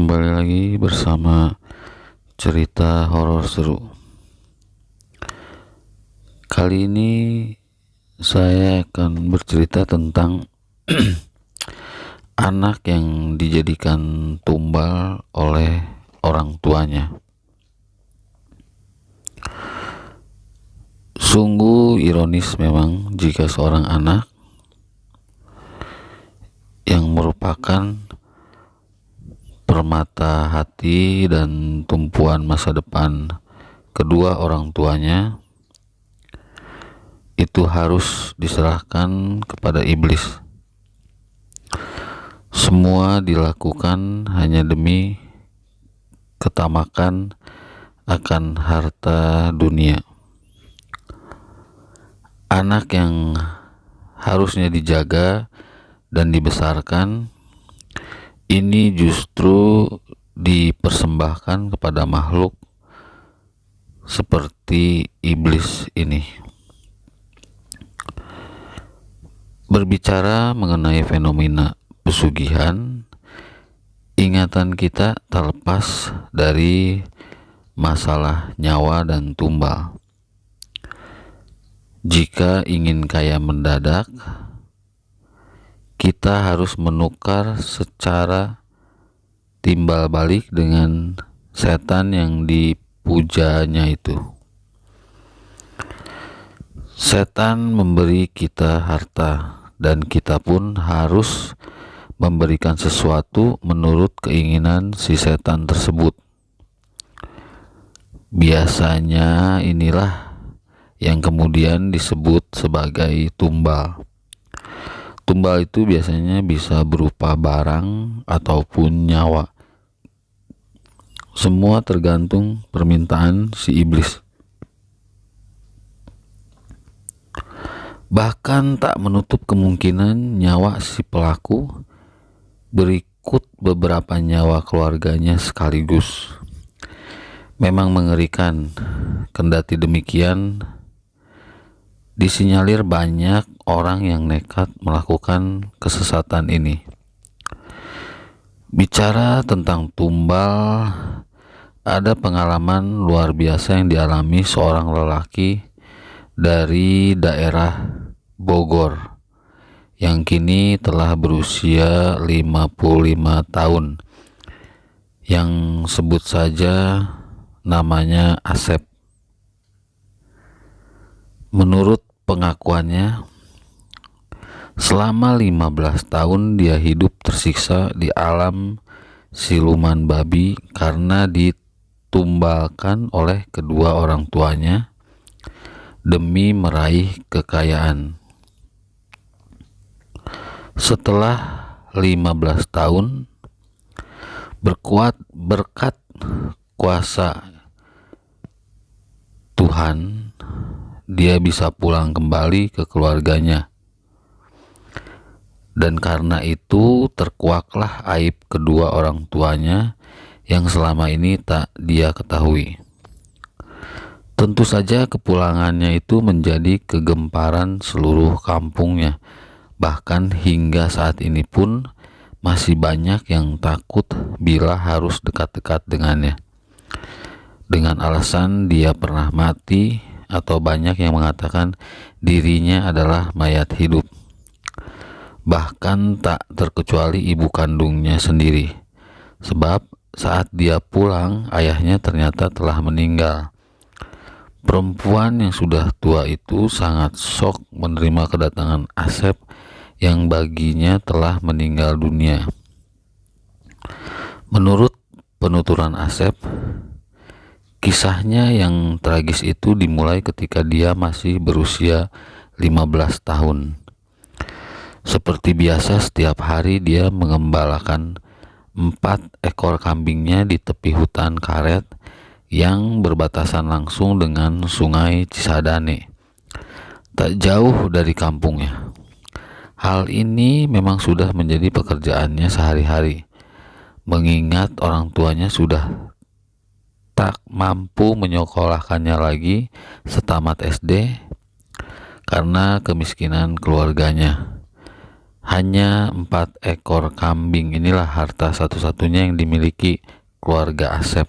kembali lagi bersama cerita horor seru. Kali ini saya akan bercerita tentang anak yang dijadikan tumbal oleh orang tuanya. Sungguh ironis memang jika seorang anak yang merupakan permata hati dan tumpuan masa depan kedua orang tuanya itu harus diserahkan kepada iblis. Semua dilakukan hanya demi ketamakan akan harta dunia. Anak yang harusnya dijaga dan dibesarkan ini justru dipersembahkan kepada makhluk seperti iblis ini. Berbicara mengenai fenomena pesugihan, ingatan kita tak lepas dari masalah nyawa dan tumbal. Jika ingin kaya mendadak, kita harus menukar secara timbal balik dengan setan yang dipujanya itu. Setan memberi kita harta dan kita pun harus memberikan sesuatu menurut keinginan si setan tersebut. Biasanya inilah yang kemudian disebut sebagai tumbal. Tumbal itu biasanya bisa berupa barang ataupun nyawa. Semua tergantung permintaan si iblis. Bahkan tak menutup kemungkinan nyawa si pelaku berikut beberapa nyawa keluarganya sekaligus. Memang mengerikan, kendati demikian disinyalir banyak orang yang nekat melakukan kesesatan ini. Bicara tentang tumbal, ada pengalaman luar biasa yang dialami seorang lelaki dari daerah Bogor yang kini telah berusia 55 tahun, yang sebut saja namanya Asep. Menurut pengakuannya, selama 15 tahun dia hidup tersiksa di alam siluman babi karena ditumbalkan oleh kedua orang tuanya demi meraih kekayaan. Setelah 15 tahun, berkat kuasa Tuhan, dia bisa pulang kembali ke keluarganya. Dan karena itu terkuaklah aib kedua orang tuanya yang selama ini tak dia ketahui. Tentu saja kepulangannya itu menjadi kegemparan seluruh kampungnya. Bahkan hingga saat ini pun masih banyak yang takut bila harus dekat-dekat dengannya, dengan alasan dia pernah mati, atau banyak yang mengatakan dirinya adalah mayat hidup. Bahkan tak terkecuali ibu kandungnya sendiri, sebab saat dia pulang ayahnya ternyata telah meninggal. Perempuan yang sudah tua itu sangat shock menerima kedatangan Asep yang baginya telah meninggal dunia. Menurut penuturan Asep, kisahnya yang tragis itu dimulai ketika dia masih berusia 15 tahun. Seperti biasa setiap hari dia mengembalakan 4 ekor kambingnya di tepi hutan karet yang berbatasan langsung dengan sungai Cisadane, tak jauh dari kampungnya. Hal ini memang sudah menjadi pekerjaannya sehari-hari, mengingat orang tuanya sudah tak mampu menyekolahkannya lagi setamat SD karena kemiskinan keluarganya. Hanya 4 ekor kambing inilah harta satu-satunya yang dimiliki keluarga Asep.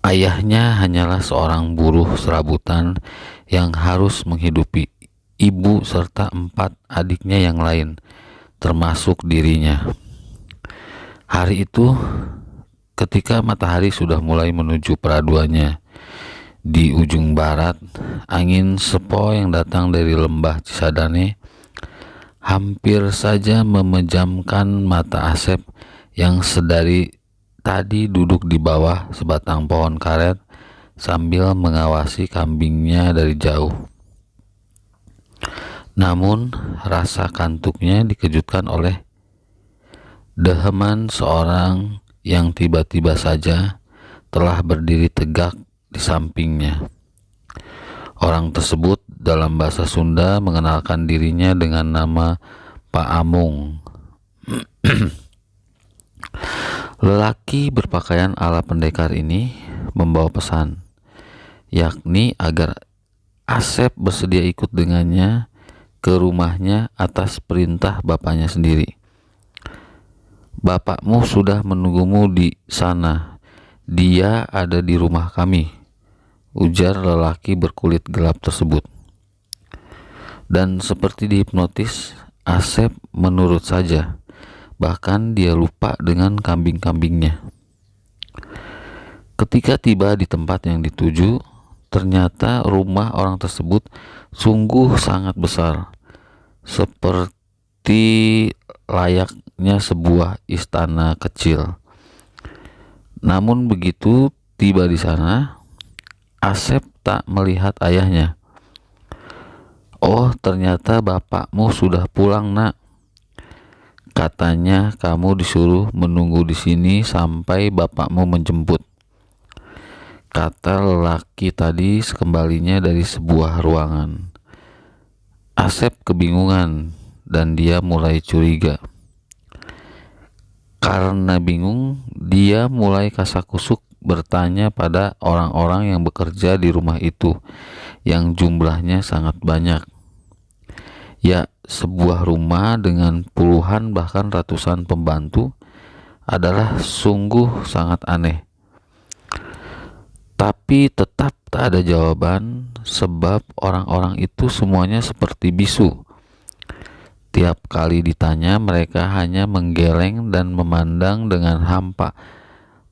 Ayahnya hanyalah seorang buruh serabutan yang harus menghidupi ibu serta 4 adiknya yang lain, termasuk dirinya. Hari itu, ketika matahari sudah mulai menuju peraduannya, di ujung barat, angin sepoi yang datang dari lembah Cisadane hampir saja memejamkan mata Asep yang sedari tadi duduk di bawah sebatang pohon karet sambil mengawasi kambingnya dari jauh. Namun, rasa kantuknya dikejutkan oleh deheman seorang yang tiba-tiba saja telah berdiri tegak di sampingnya. Orang tersebut dalam bahasa Sunda mengenalkan dirinya dengan nama Pak Amung. Lelaki berpakaian ala pendekar ini membawa pesan, yakni agar Asep bersedia ikut dengannya ke rumahnya atas perintah bapaknya sendiri. "Bapakmu sudah menunggumu di sana. Dia ada di rumah kami," ujar lelaki berkulit gelap tersebut. Dan seperti dihipnotis, Asep menurut saja. Bahkan dia lupa dengan kambing-kambingnya. Ketika tiba di tempat yang dituju, ternyata rumah orang tersebut sungguh sangat besar, seperti layaknya sebuah istana kecil. Namun begitu tiba di sana, Asep tak melihat ayahnya. "Oh, ternyata bapakmu sudah pulang, Nak. Katanya kamu disuruh menunggu di sini sampai bapakmu menjemput," kata lelaki tadi sekembalinya dari sebuah ruangan. Asep kebingungan dan dia mulai curiga. Karena bingung, dia mulai kasakusuk bertanya pada orang-orang yang bekerja di rumah itu, yang jumlahnya sangat banyak. Ya, sebuah rumah dengan puluhan bahkan ratusan pembantu adalah sungguh sangat aneh. Tapi tetap tak ada jawaban, sebab orang-orang itu semuanya seperti bisu. Tiap kali ditanya, mereka hanya menggeleng dan memandang dengan hampa.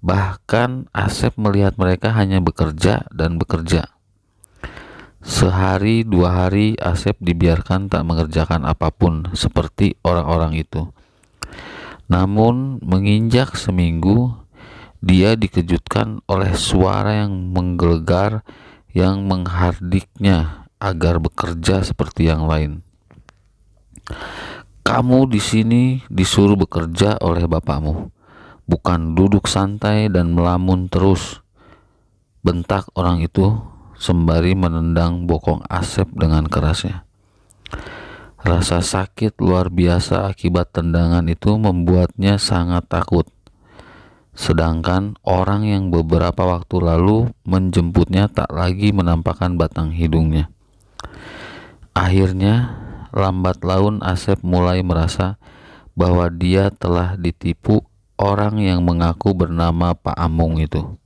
Bahkan Asep melihat mereka hanya bekerja dan bekerja. Sehari 2 hari Asep dibiarkan tak mengerjakan apapun seperti orang-orang itu. Namun menginjak seminggu, dia dikejutkan oleh suara yang menggelegar yang menghardiknya agar bekerja seperti yang lain. "Kamu di sini disuruh bekerja oleh bapakmu, bukan duduk santai dan melamun terus," bentak orang itu sembari menendang bokong Asep dengan kerasnya. Rasa sakit luar biasa akibat tendangan itu membuatnya sangat takut. Sedangkan orang yang beberapa waktu lalu menjemputnya tak lagi menampakkan batang hidungnya. Akhirnya, lambat laun Asep mulai merasa bahwa dia telah ditipu orang yang mengaku bernama Pak Amung itu.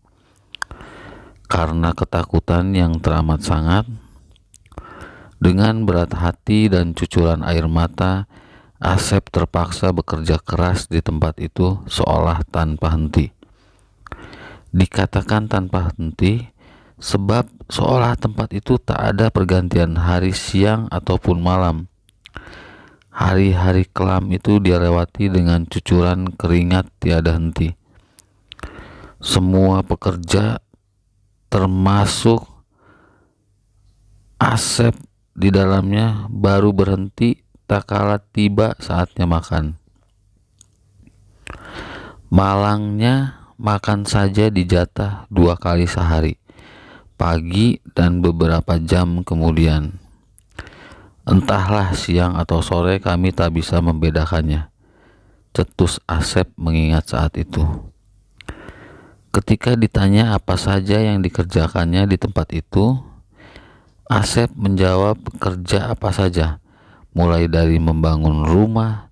Karena ketakutan yang teramat sangat, dengan berat hati dan cucuran air mata, Asep terpaksa bekerja keras di tempat itu seolah tanpa henti. Dikatakan tanpa henti, sebab seolah tempat itu tak ada pergantian hari siang ataupun malam. Hari-hari kelam itu dia lewati dengan cucuran keringat tiada henti. Semua pekerja, termasuk Asep di dalamnya, baru berhenti tak kala tiba saatnya makan. Malangnya makan saja dijatah 2 kali sehari, pagi dan beberapa jam kemudian. Entahlah siang atau sore, kami tak bisa membedakannya, cetus Asep mengingat saat itu. Ketika ditanya apa saja yang dikerjakannya di tempat itu, Asep menjawab kerja apa saja, mulai dari membangun rumah,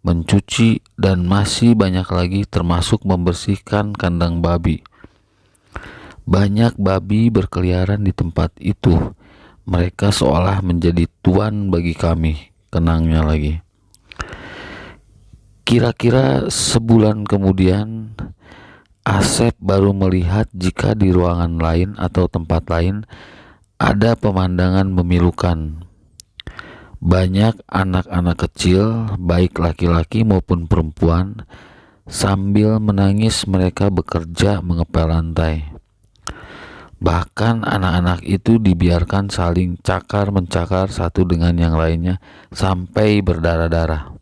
mencuci, dan masih banyak lagi, termasuk membersihkan kandang babi. Banyak babi berkeliaran di tempat itu. Mereka seolah menjadi tuan bagi kami, kenangnya lagi. Kira-kira sebulan kemudian, Asep baru melihat jika di ruangan lain atau tempat lain ada pemandangan memilukan. Banyak anak-anak kecil, baik laki-laki maupun perempuan, sambil menangis mereka bekerja mengepel lantai. Bahkan anak-anak itu dibiarkan saling cakar-mencakar satu dengan yang lainnya sampai berdarah-darah.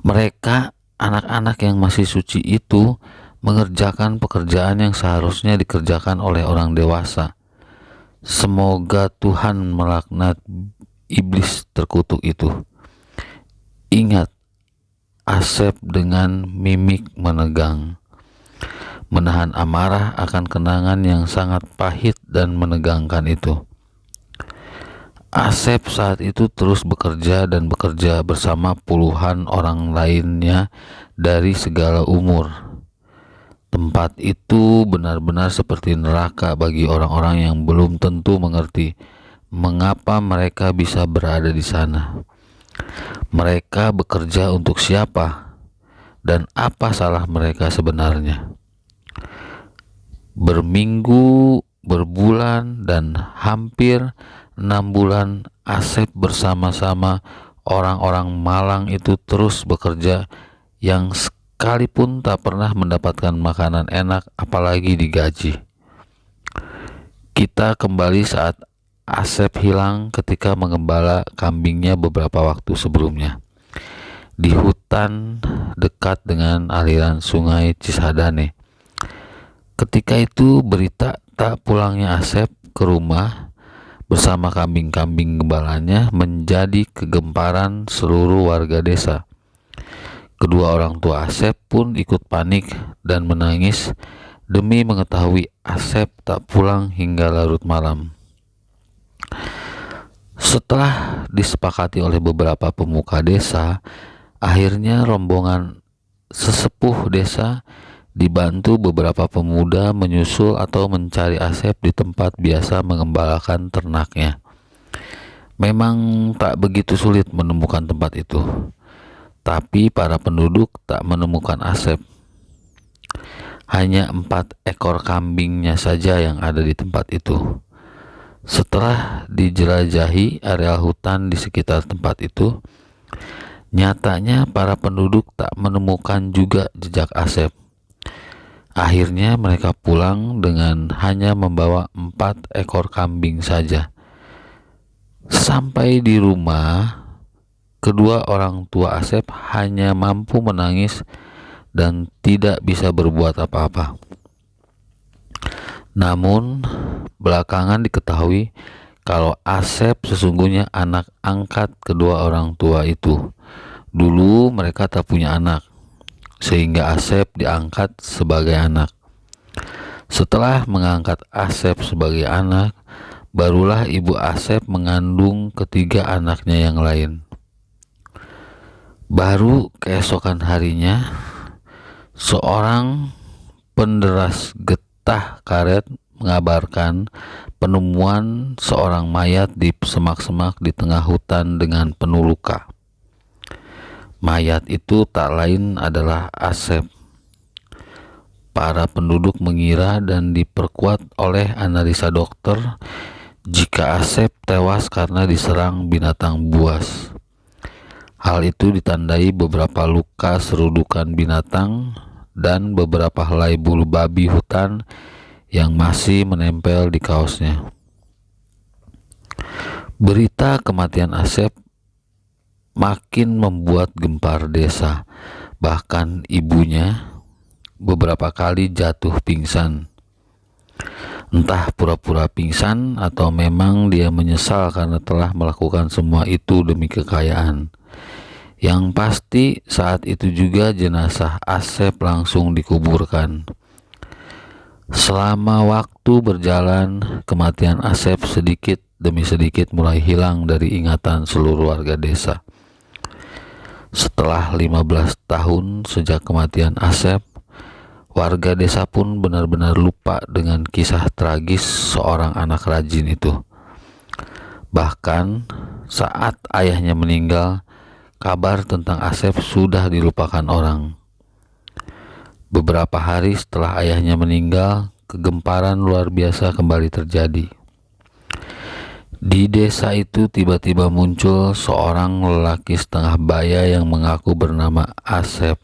Mereka, anak-anak yang masih suci itu, mengerjakan pekerjaan yang seharusnya dikerjakan oleh orang dewasa. Semoga Tuhan melaknat iblis terkutuk itu. Ingat, Asep dengan mimik menegang, menahan amarah akan kenangan yang sangat pahit dan menegangkan itu. Asep saat itu terus bekerja dan bekerja bersama puluhan orang lainnya dari segala umur. Tempat itu benar-benar seperti neraka bagi orang-orang yang belum tentu mengerti mengapa mereka bisa berada di sana. Mereka bekerja untuk siapa dan apa salah mereka sebenarnya. Berminggu, berbulan, dan hampir 6 bulan Asep bersama-sama orang-orang malang itu terus bekerja, yang sekalipun tak pernah mendapatkan makanan enak apalagi digaji. Kita kembali saat Asep hilang ketika mengembala kambingnya beberapa waktu sebelumnya di hutan dekat dengan aliran sungai Cisadane. Ketika itu berita tak pulangnya Asep ke rumah bersama kambing-kambing gembalanya menjadi kegemparan seluruh warga desa. Kedua orang tua Asep pun ikut panik dan menangis demi mengetahui Asep tak pulang hingga larut malam. Setelah disepakati oleh beberapa pemuka desa, akhirnya rombongan sesepuh desa dibantu beberapa pemuda menyusul atau mencari Asep di tempat biasa mengembalakan ternaknya. Memang tak begitu sulit menemukan tempat itu, tapi para penduduk tak menemukan Asep. Hanya 4 ekor kambingnya saja yang ada di tempat itu. Setelah dijelajahi area hutan di sekitar tempat itu, nyatanya para penduduk tak menemukan juga jejak Asep. Akhirnya mereka pulang dengan hanya membawa 4 ekor kambing saja. Sampai di rumah, kedua orang tua Asep hanya mampu menangis dan tidak bisa berbuat apa-apa. Namun, belakangan diketahui kalau Asep sesungguhnya anak angkat kedua orang tua itu. Dulu mereka tak punya anak, sehingga Asep diangkat sebagai anak. Setelah mengangkat Asep sebagai anak, barulah ibu Asep mengandung ketiga anaknya yang lain. Baru keesokan harinya, seorang penderas getah karet mengabarkan penemuan seorang mayat di semak-semak di tengah hutan dengan penuh luka. Mayat itu tak lain adalah Asep. Para penduduk mengira dan diperkuat oleh analisa dokter jika Asep tewas karena diserang binatang buas. Hal itu ditandai beberapa luka serudukan binatang dan beberapa helai bulu babi hutan yang masih menempel di kaosnya. Berita kematian Asep makin membuat gempar desa. Bahkan ibunya beberapa kali jatuh pingsan. Entah pura-pura pingsan atau memang dia menyesal karena telah melakukan semua itu demi kekayaan. Yang pasti saat itu juga jenazah Asep langsung dikuburkan. Selama waktu berjalan, kematian Asep sedikit demi sedikit mulai hilang dari ingatan seluruh warga desa. Setelah 15 tahun sejak kematian Asep, warga desa pun benar-benar lupa dengan kisah tragis seorang anak rajin itu. Bahkan saat ayahnya meninggal, kabar tentang Asep sudah dilupakan orang. Beberapa hari setelah ayahnya meninggal, kegemparan luar biasa kembali terjadi. Di desa itu tiba-tiba muncul seorang lelaki setengah baya yang mengaku bernama Asep,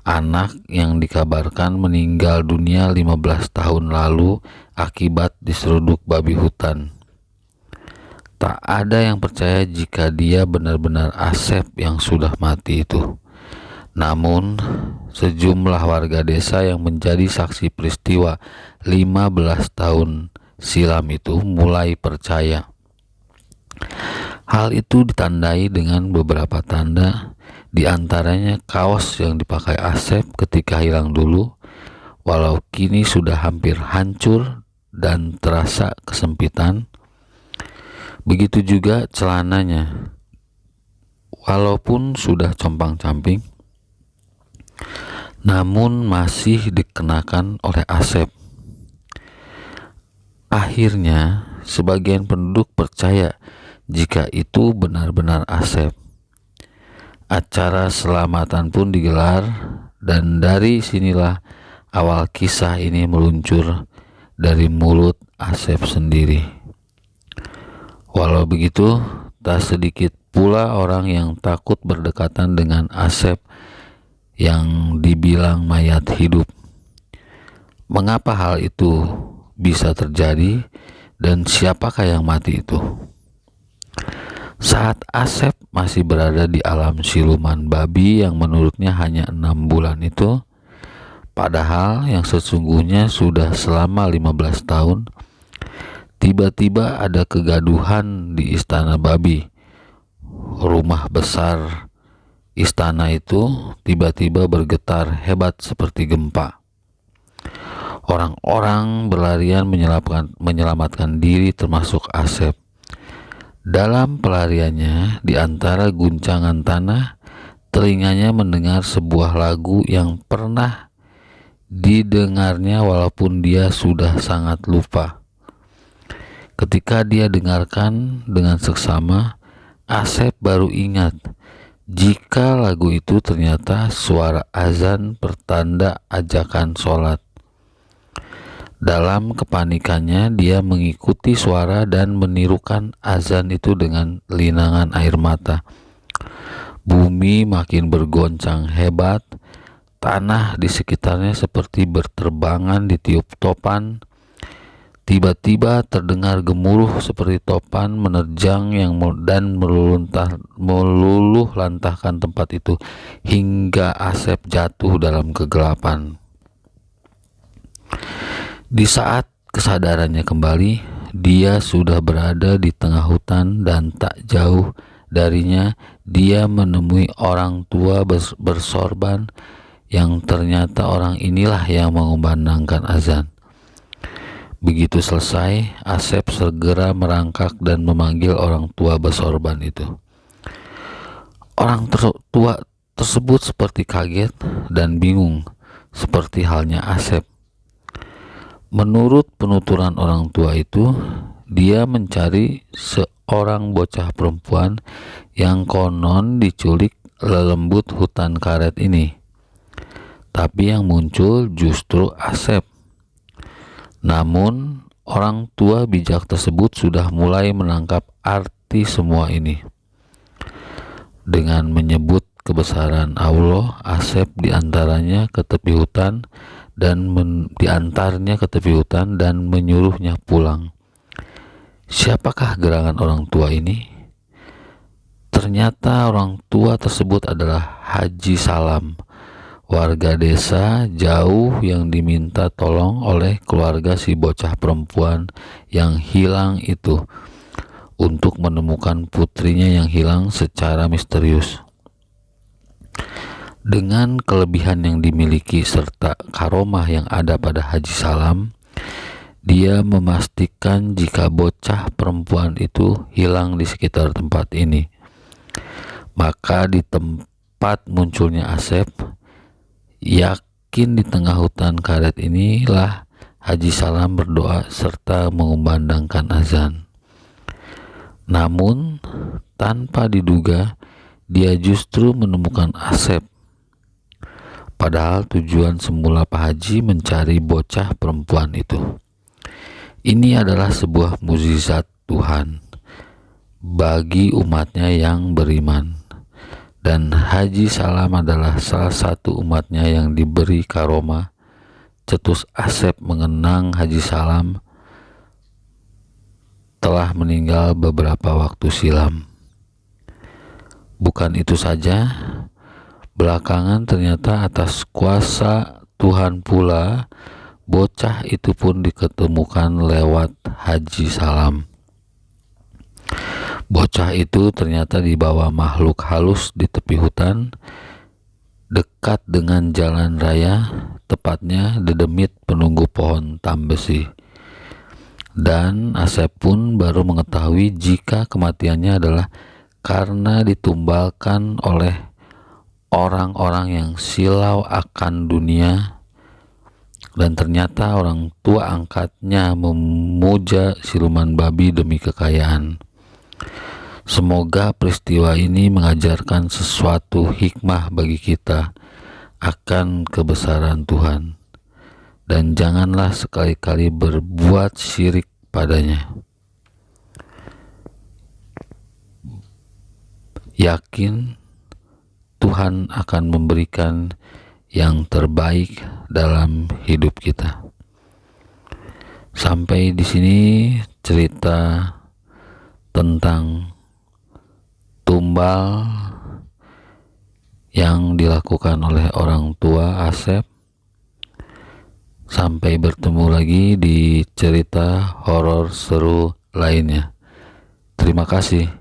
anak yang dikabarkan meninggal dunia 15 tahun lalu akibat diseruduk babi hutan. Tak ada yang percaya jika dia benar-benar Asep yang sudah mati itu. Namun, sejumlah warga desa yang menjadi saksi peristiwa 15 tahun silam itu mulai percaya. Hal itu ditandai dengan beberapa tanda, di antaranya kaos yang dipakai Asep ketika hilang dulu, walau kini sudah hampir hancur dan terasa kesempitan. Begitu juga celananya, walaupun sudah compang-camping, namun masih dikenakan oleh Asep. Akhirnya, sebagian penduduk percaya jika itu benar-benar Asep. Acara selamatan pun digelar, dan dari sinilah awal kisah ini meluncur dari mulut Asep sendiri. Walau begitu, tak sedikit pula orang yang takut berdekatan dengan Asep yang dibilang mayat hidup. Mengapa hal itu bisa terjadi, dan siapakah yang mati itu? Saat Asep masih berada di alam siluman babi yang menurutnya hanya 6 bulan itu, padahal yang sesungguhnya sudah selama 15 tahun, tiba-tiba ada kegaduhan di istana babi. Rumah besar istana itu tiba-tiba bergetar hebat seperti gempa. Orang-orang berlarian menyelamatkan diri termasuk Asep. Dalam pelariannya, di antara guncangan tanah, telinganya mendengar sebuah lagu yang pernah didengarnya walaupun dia sudah sangat lupa. Ketika dia dengarkan dengan seksama, Asep baru ingat jika lagu itu ternyata suara azan pertanda ajakan sholat. Dalam kepanikannya, dia mengikuti suara dan menirukan azan itu dengan linangan air mata. Bumi makin bergoncang hebat, tanah di sekitarnya seperti berterbangan ditiup topan. Tiba-tiba terdengar gemuruh seperti topan menerjang dan meluluh lantahkan tempat itu hingga Asep jatuh dalam kegelapan. Di saat kesadarannya kembali, dia sudah berada di tengah hutan dan tak jauh darinya dia menemui orang tua bersorban yang ternyata orang inilah yang mengumandangkan azan. Begitu selesai, Asep segera merangkak dan memanggil orang tua bersorban itu. Orang tua tersebut seperti kaget dan bingung, seperti halnya Asep. Menurut penuturan orang tua itu, dia mencari seorang bocah perempuan yang konon diculik lelembut hutan karet ini. Tapi yang muncul justru Asep. Namun, orang tua bijak tersebut sudah mulai menangkap arti semua ini. Dengan menyebut kebesaran Allah, Asep diantaranya ke tepi hutan dan menyuruhnya pulang. Siapakah gerangan orang tua ini? Ternyata orang tua tersebut adalah Haji Salam, warga desa jauh yang diminta tolong oleh keluarga si bocah perempuan yang hilang itu untuk menemukan putrinya yang hilang secara misterius. Dengan kelebihan yang dimiliki serta karomah yang ada pada Haji Salam, Dia memastikan jika bocah perempuan itu hilang di sekitar tempat ini. Maka di tempat munculnya Asep, yakin di tengah hutan karet inilah Haji Salam berdoa serta mengumandangkan azan. Namun tanpa diduga, dia justru menemukan Asep. Padahal tujuan semula Pak Haji mencari bocah perempuan itu. Ini adalah sebuah mukjizat Tuhan bagi umatnya yang beriman. Dan Haji Salam adalah salah satu umatnya yang diberi karomah. Cetus Asep mengenang Haji Salam telah meninggal beberapa waktu silam. Bukan itu saja, belakangan ternyata atas kuasa Tuhan pula bocah itu pun diketemukan lewat Haji Salam. Bocah itu ternyata dibawa makhluk halus di tepi hutan dekat dengan jalan raya, tepatnya dedemit penunggu pohon tambesi. Dan Asep pun baru mengetahui jika kematiannya adalah karena ditumbalkan oleh orang-orang yang silau akan dunia. Dan ternyata orang tua angkatnya memuja siluman babi demi kekayaan. Semoga peristiwa ini mengajarkan sesuatu hikmah bagi kita akan kebesaran Tuhan. Dan janganlah sekali-kali berbuat syirik padanya. Yakin Tuhan akan memberikan yang terbaik dalam hidup kita. Sampai di sini cerita tentang tumbal yang dilakukan oleh orang tua Asep. Sampai bertemu lagi di cerita horor seru lainnya. Terima kasih.